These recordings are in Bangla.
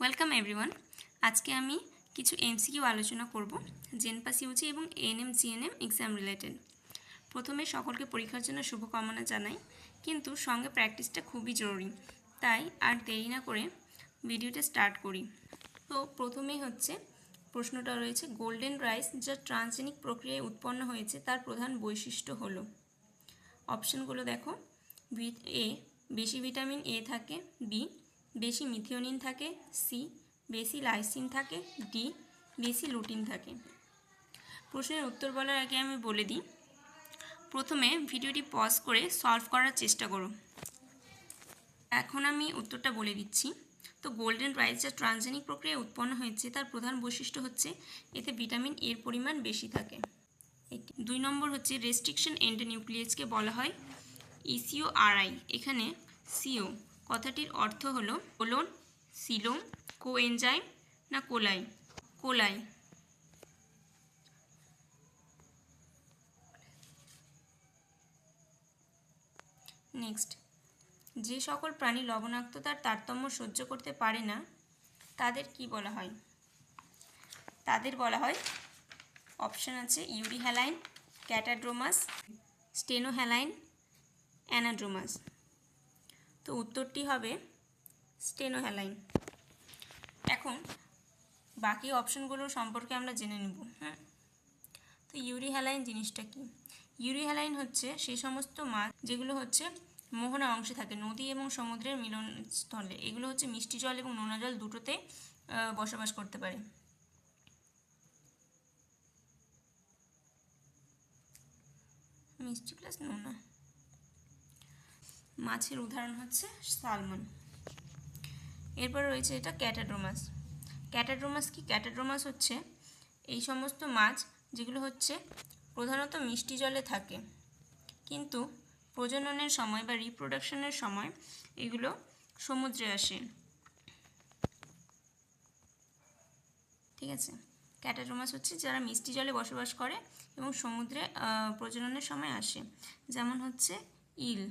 Welcome everyone. আজকে আমি কিছু এমসিকিউ আলোচনা করব জেনপাস ইউজি এবং এএনএম জিএনএম এক্সাম রিলেটেড। প্রথমে সকলকে পরীক্ষার জন্য শুভকামনা জানাই, কিন্তু সঙ্গে প্র্যাকটিসটা খুবই জরুরি, তাই আর দেরি না করে ভিডিওটা স্টার্ট করি। তো প্রথমেই হচ্ছে প্রশ্নটা রয়েছে, গোল্ডেন রাইস যা ট্রান্সজেনিক প্রক্রিয়ায় উৎপন্ন হয়েছে তার প্রধান বৈশিষ্ট্য হলো। অপশনগুলো দেখো, এ বেশি ভিটামিন এ থাকে, বি বেশি মিথিওনিন থাকে, সি বেশি লাইসিন থাকে, ডি বেশি লুটিন থাকে। প্রশ্নের উত্তর বলার আগে আমি বলে দিই, প্রথমে ভিডিওটি পজ করে সলভ করার চেষ্টা করো। এখন আমি উত্তরটা বলে দিচ্ছি। তো গোল্ডেন রাইস যা ট্রান্সজেনিক প্রক্রিয়ায় উৎপন্ন হয়েছে তার প্রধান বৈশিষ্ট্য হচ্ছে এতে ভিটামিন এর পরিমাণ বেশি থাকে। 2 নম্বর হচ্ছে রেস্ট্রিকশন এন্ডোনিউক্লিয়াসকে বলা হয় ইসিওআরআই। এখানে সিও কথাটির অর্থ হলো কোলন, সিলোম, কোএনজাইম না কোলাই। কোলাই। নেক্সট, যে সকল প্রাণী লবণাক্ততার তারতম্য সহ্য করতে পারে না তাদের কি বলা হয়? তাদের বলা হয়, অপশন আছে ইউরিহ্যালাইন, ক্যাটাড্রোমাস, স্টেনোহ্যালাইন, অ্যানাড্রোমাস। তো উত্তরটি হবে স্টেনোহ্যালাইন। এখন বাকি অপশনগুলোর সম্পর্কে আমরা জেনে নেব। তো ইউরিহ্যালাইন জিনিসটা কি? ইউরিহ্যালাইন হচ্ছে সেই সমস্ত মাছ যেগুলো হচ্ছে মোহনা অংশে থাকে, নদী এবং সমুদ্রের মিলনস্থলে। এগুলো হচ্ছে মিষ্টি জল এবং নোনা জল দুটোতে বসবাস করতে পারে। মিষ্টি প্লাস নোনা। মাছের উদাহরণ হচ্ছে সালমন। এরপর রয়েছে এটা ক্যাটাড্রোমাস। ক্যাটাড্রোমাস কি? ক্যাটাড্রোমাস হচ্ছে এই সমস্ত মাছ যেগুলো হচ্ছে প্রধানত মিষ্টি জলে থাকে, কিন্তু প্রজননের সময় বা রিপ্রোডাকশনের সময় এগুলো সমুদ্রে আসে। ঠিক আছে, ক্যাটাড্রোমাস হচ্ছে যারা মিষ্টি জলে বসবাস করে এবং সমুদ্রে প্রজননের সময় আসে, যেমন হচ্ছে ইল।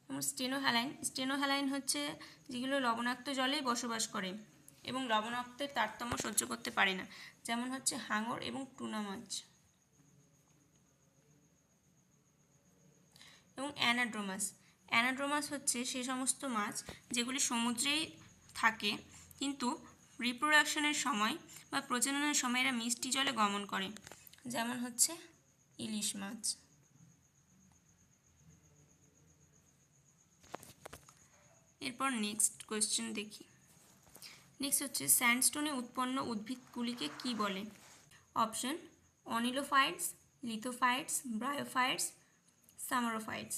এবং স্টেনোহ্যালাইন, স্টেনোহ্যালাইন হচ্ছে যেগুলো লবণাক্ত জলেই বসবাস করে এবং লবণাক্তের তারতম্য সহ্য করতে পারে না, যেমন হচ্ছে হাঙর এবং টুনা মাছ। এবং অ্যানাড্রোমাস, অ্যানাড্রোমাস হচ্ছে সে সমস্ত মাছ যেগুলি সমুদ্রেই থাকে, কিন্তু রিপ্রোডাকশনের সময় বা প্রজননের সময় এরা মিষ্টি জলে গমন করে, যেমন হচ্ছে ইলিশ মাছ। এরপর নেক্সট কোয়েশ্চেন দেখি। নেক্সট হচ্ছে স্যান্ডস্টোনে উৎপন্ন উদ্ভিদগুলিকে কি বলে? অপশন অনিলোফাইটস, লিথোফাইটস, ব্রায়োফাইটস, সামারোফাইটস।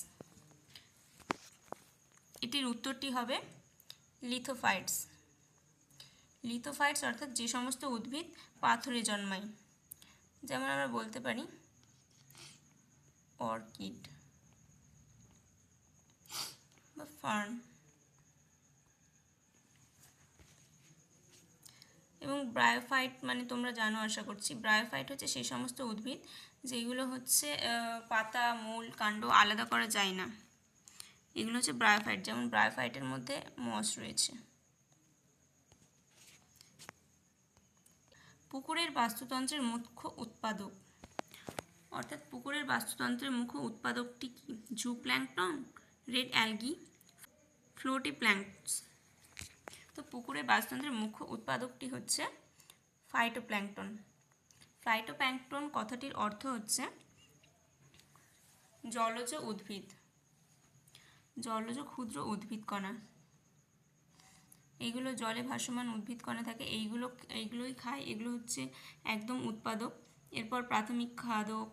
এটির উত্তরটি হবে লিথোফাইটস। লিথোফাইটস অর্থাৎ যে সমস্ত উদ্ভিদ পাথরে জন্মায়, যেমন আমরা বলতে পারি অর্কিড বা ফার্ন। এবং ব্রায়োফাইট মানে তোমরা জানো আশা করছি, ব্রায়োফাইট হচ্ছে সেই সমস্ত উদ্ভিদ যেগুলো হচ্ছে পাতা, মূল, কাণ্ড আলাদা করা যায় না, এগুলো হচ্ছে ব্রায়োফাইট। যেমন ব্রায়োফাইটের মধ্যে মস রয়েছে। পুকুরের বাস্তুতন্ত্রের মুখ্য উৎপাদক, অর্থাৎ পুকুরের বাস্তুতন্ত্রের মুখ্য উৎপাদকটি কি? Zooplankton, red algae, phytoplanktons. তো পুকুরের বাস্তুতন্ত্রের মুখ্য উৎপাদকটি হচ্ছে ফাইটোপ্ল্যাঙ্কটন। ফাইটোপ্ল্যাঙ্কটন কথাটির অর্থ হচ্ছে জলজ উদ্ভিদ, জলজ ক্ষুদ্র উদ্ভিদ কণা। এইগুলো জলে ভাসমান উদ্ভিদ কণা থাকে, এইগুলোই খায়, এগুলো হচ্ছে একদম উৎপাদক। এরপর প্রাথমিক খাদক,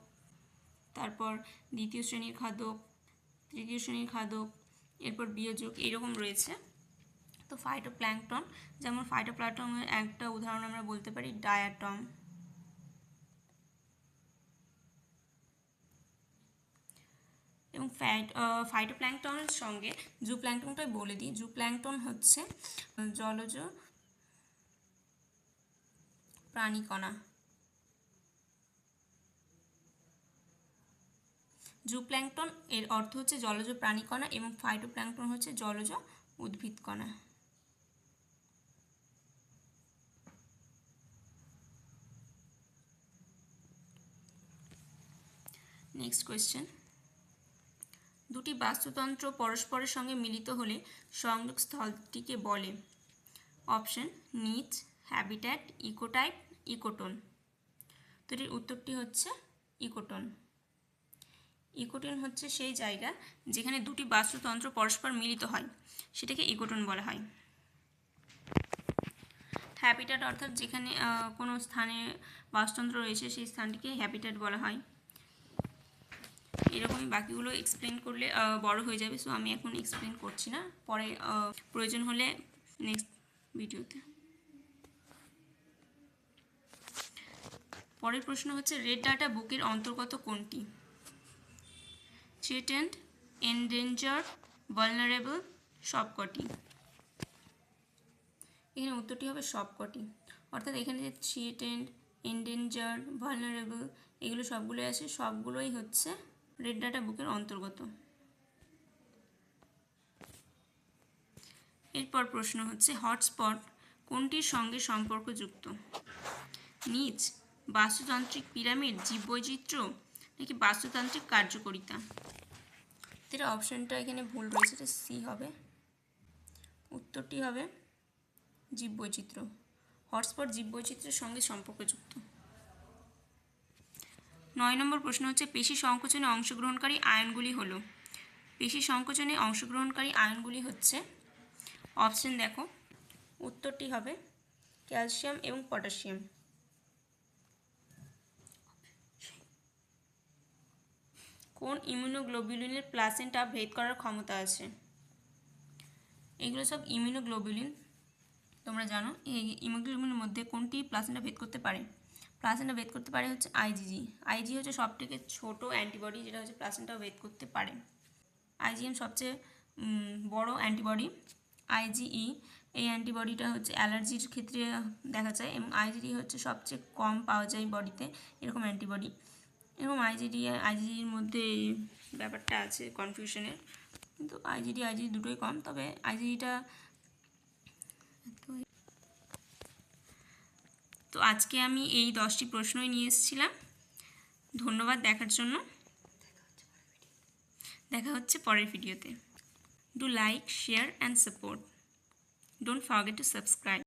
তারপর দ্বিতীয় শ্রেণীর খাদক, তৃতীয় শ্রেণীর খাদক, এরপর বিয়োজক, এরকম রয়েছে। তো ফাইটোপ্ল্যাঙ্কটন, যেমন ফাইটোপ্ল্যাঙ্কটনের একটা উদাহরণ আমরা বলতে পারি ডায়াটম। এবং ফাইটোপ্ল্যাঙ্কটনের সঙ্গে জুপ্ল্যাঙ্কটনটাই বলে দিই। জুপ্ল্যাঙ্কটন হচ্ছে জলজ প্রাণীকণা। জুপ্ল্যাঙ্কটন এর অর্থ হচ্ছে জলজ প্রাণীকণা এবং ফাইটোপ্ল্যাঙ্কটন হচ্ছে জলজ উদ্ভিদ কণা। নেক্সট কোয়েশ্চেন, দুটি বাস্তুতন্ত্র পরস্পরের সঙ্গে মিলিত হলে সংযোগ স্থলটিকে বলে? অপশন নিচ, হ্যাবিট্যাট, ইকোটাইপ, ইকোটোন। তো এর উত্তরটি হচ্ছে ইকোটোন। ইকোটোন হচ্ছে সেই জায়গা যেখানে দুটি বাস্তুতন্ত্র পরস্পর মিলিত হয়, সেটাকে ইকোটোন বলা হয়। হ্যাবিট্যাট অর্থাৎ যেখানে কোনো স্থানে বাস্তুতন্ত্র রয়েছে সেই স্থানটিকে হ্যাবিট্যাট বলা হয়। এরকমই বাকিগুলো এক্সপ্লেন করলে বড় হয়ে যাবে, সো আমি এখন এক্সপ্লেন করছি না, পরে প্রয়োজন হলে নেক্সট ভিডিওতে। পরের প্রশ্ন হচ্ছে রেড ডাটা বুকের অন্তর্গত কোনটি? থ্রেটেন্ড, এন্ডেঞ্জার্ড, ভালনারেবল, সবকটি। এখানে উত্তরটি হবে সবকটি। অর্থাৎ এখানে যে থ্রেটেন্ড, এন্ডেঞ্জার্ড, ভালনারেবল এগুলো সবগুলোই আছে, সবগুলোই হচ্ছে রেড ডাটা বুকের অন্তর্গত। এরপর প্রশ্ন হচ্ছে হটস্পট কোনটির সঙ্গে সম্পর্কযুক্ত? নিচ, বাস্তুতান্ত্রিক পিরামিড, জীববৈচিত্র্য, নাকি বাস্তুতান্ত্রিক কার্যকারিতা? এটা অপশনটা এখানে ভুল রয়েছে, এটা সি হবে। উত্তরটি হবে জীববৈচিত্র্য। হটস্পট জীববৈচিত্র্যের সঙ্গে সম্পর্কযুক্ত। 9 নম্বর প্রশ্ন হচ্ছে পেশি সংকোচনে অংশগ্রহণকারী আয়নগুলি হলো? পেশি সংকোচনে অংশগ্রহণকারী আয়নগুলি হচ্ছে, অপশন দেখো, উত্তরটি হবে ক্যালসিয়াম এবং পটাশিয়াম। কোন ইমিউনোগ্লোবুলিনের প্লাসেন্টা ভেদ করার ক্ষমতা আছে? এগুলো সব ইমিউনোগ্লোবুলিন, তোমরা জানো। এই ইমিউনোগ্লোবুলিনের মধ্যে কোনটি প্লাসেন্টা ভেদ করতে পারে? প্লাসেন্টা ভেদ করতে পারে হচ্ছে আইজিজি। আইজি হচ্ছে সবথেকে ছোট অ্যান্টিবডি যেটা হচ্ছে প্লাসেন্টা ভেদ করতে পারে। আইজিএম সবচেয়ে বড় অ্যান্টিবডি। আইজিই এই অ্যান্টিবডিটা হচ্ছে অ্যালার্জির ক্ষেত্রে দেখা যায়, এবং আইজিডি হচ্ছে সবচেয়ে কম পাওয়া যায় বডিতে এরকম অ্যান্টিবডি। এরকম আইজিডির মধ্যে এই ব্যাপারটা আছে কনফিউশনের, কিন্তু আইজিডি দুটোই কম, তবে আইজিডিটা। তো আজকে আমি এই 10টি প্রশ্নই নিয়ে এসেছিলাম। ধন্যবাদ দেখার জন্য। দেখা হচ্ছে পরের ভিডিওতে। Do like, share and support. Don't forget to subscribe.